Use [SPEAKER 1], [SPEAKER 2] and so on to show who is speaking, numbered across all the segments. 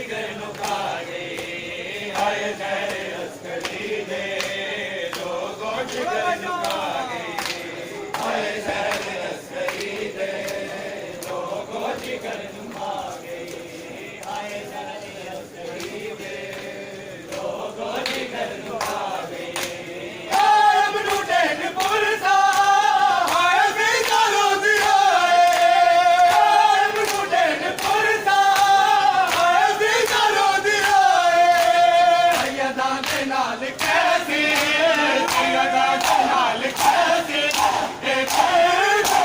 [SPEAKER 1] जिगर नुकागे हाय जय अस्करी दे लोगों जिगर नुकागे हाय जय अस्करी दे लोगों जिगर नुकागे हाय जय अस्करी दे लोगों जिगर नुकागे अब लूटे पुरसा हाय बेचारो दिराए अब लूटे पुरसा हाय बेचारो दिराए सैयदा के नाल कैसे सैयदा के नाल कैसे एक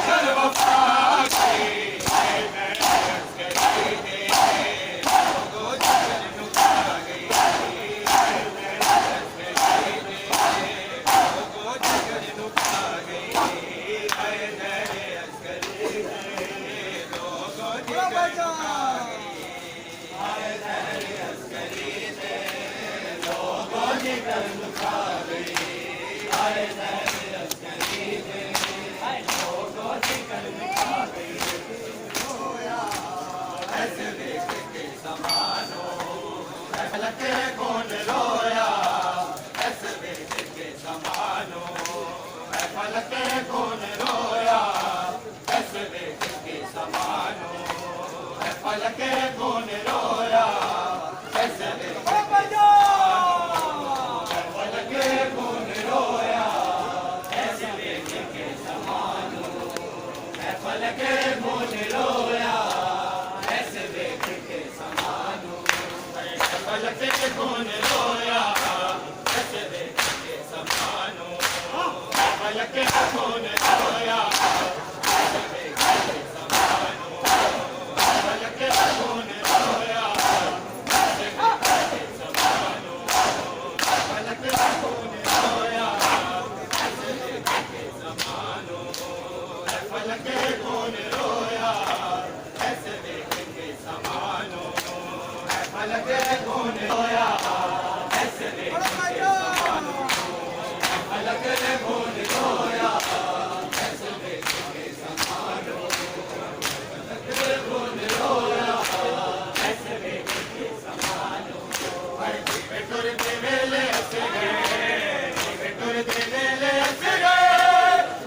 [SPEAKER 1] कर वफा के हाय मैं अस्करी दे लोगों जिगर नुकागे हाय मैं अस्करी दे लोगों जिगर नुकागे हाय जय अस्करी दे लोगों जिगर नुकागे हाय जय अस्करी दे लोगों जिगर नुकागे हाय जय अस्करी दे लोगों जिगर नुकागे रोया ऐसे देख के समानो फलक कौन रोया ऐसे देख के समानो फलक कौन रोया ऐसे देख के समानो फलक कौन रोया ऐसे देख के फलक कौन रोया ऐसे देख के समानो फलक कौन रोया ऐसे देख के समानो फलक कौन रोया ऐसे देख के समानो फलक कौन रोया ऐसे देख के समानो फलक कौन रोया ऐसे देख के समानो फलक कौन रोया ऐसे देख के समानो फलक कौन रोया ऐसे देख के समानो फलक कौन रोया ऐसे देख के समानो फलक कौन रोया ऐसे देख के समानो फलक कौन रोया ऐसे देख के समानो बेटोर देवेले ऐसे गए बेटोर देवेले ऐसे गए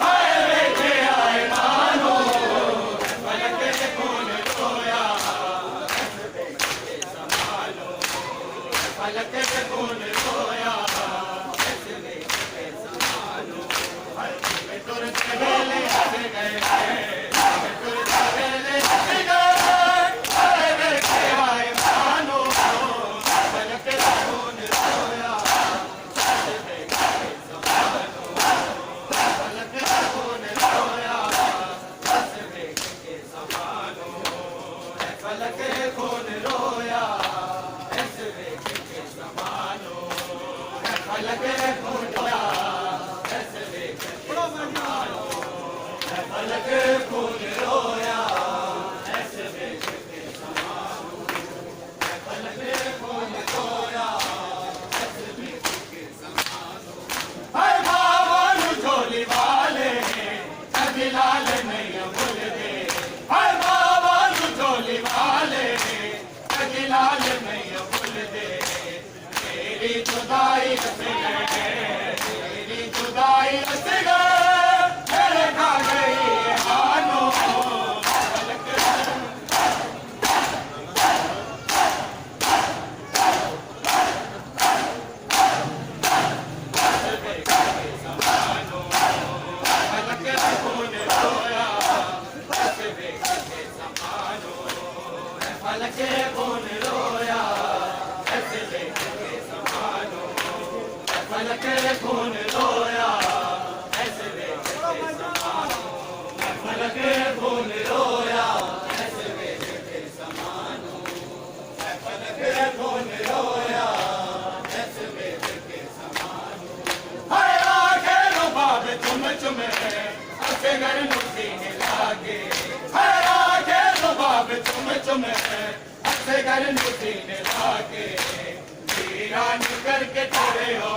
[SPEAKER 1] हाय बेटे आए मानो फलक कौन रोया ऐसे देख के समानो फलक कौन रोया ऐसे देख के समानो बेटोर देवेले ऐसे गए बेटोर देवेले ऐसे गए हाय बेटे आए मानो फलक कौन रोया ऐसे देख के समानो फलक कौन रोया ऐसे देख के समानो फलक कौन रोया ऐसे देख के समानो फलक कौन रोया ऐसे देख के समानो फलक कौन रोया ऐसे देख के समानो फलक कौन रोया ऐसे देख के समानो हाय बाबा झोली वाले कभी लाल नहीं भूल दे हाय बाबा झोली वाले कभी लाल नहीं भूल दे तेरी जुदाई रस गए तेरी जुदाई रस गए मेरे खा गई हानो फलक ऐसे देख के समानो फलक कौन रोया ऐसे देख के समानो फलक कौन रोया ऐसे देख के समानो फलक कौन रोया ऐसे देख के समानो फलक कौन रोया ऐसे देख के समानो फलक कौन रोया ऐसे देख के समानो हाय आगे रो बाब चुम चुम ऐसे घर नुसीने लागे हाय आगे रो बाब चुम चुम ऐसे घर नुसीने लागे वीरान करके तेरे हो